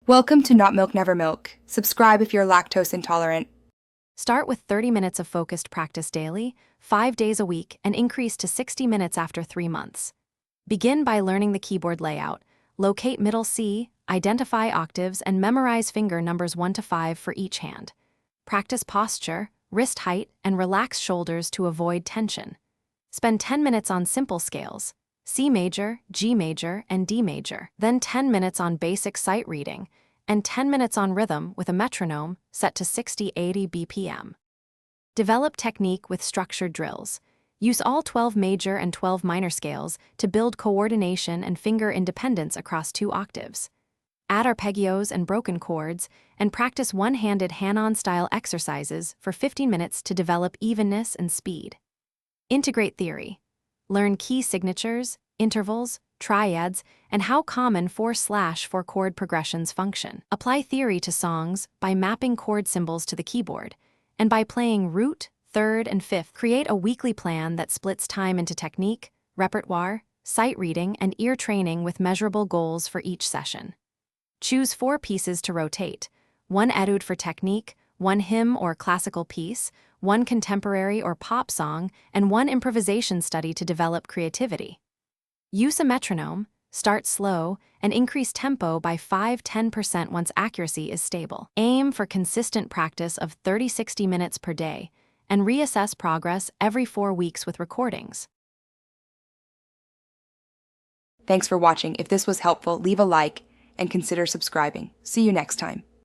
Welcome to Not Milk Never Milk. Subscribe if you're lactose intolerant. Start with 30 minutes of focused practice daily, 5 days a week, and increase to 60 minutes after 3 months. Begin by learning the keyboard layout. Locate middle C, identify octaves, and memorize finger numbers 1 to 5 for each hand. Practice posture, wrist height, and relax shoulders to avoid tension. Spend 10 minutes on simple scales, C major, G major, and D major. Then 10 minutes on basic sight reading, and 10 minutes on rhythm with a metronome set to 60-80 BPM. Develop technique with structured drills. Use all 12 major and 12 minor scales to build coordination and finger independence across 2 octaves. Add arpeggios and broken chords, and practice one-handed hand-on-style exercises for 15 minutes to develop evenness and speed. Integrate theory. Learn key signatures, intervals, triads, and how common 4/4 chord progressions function. Apply theory to songs by mapping chord symbols to the keyboard, and by playing root, third, and fifth. Create a weekly plan that splits time into technique, repertoire, sight reading, and ear training with measurable goals for each session. Choose 4 pieces to rotate: 1 etude for technique, 1 hymn or classical piece, 1 contemporary or pop song, and 1 improvisation study to develop creativity. Use a metronome, start slow, and increase tempo by 5–10% once accuracy is stable. Aim for consistent practice of 30–60 minutes per day, and reassess progress every 4 weeks with recordings. Thanks for watching. If this was helpful, leave a like and consider subscribing. See you next time.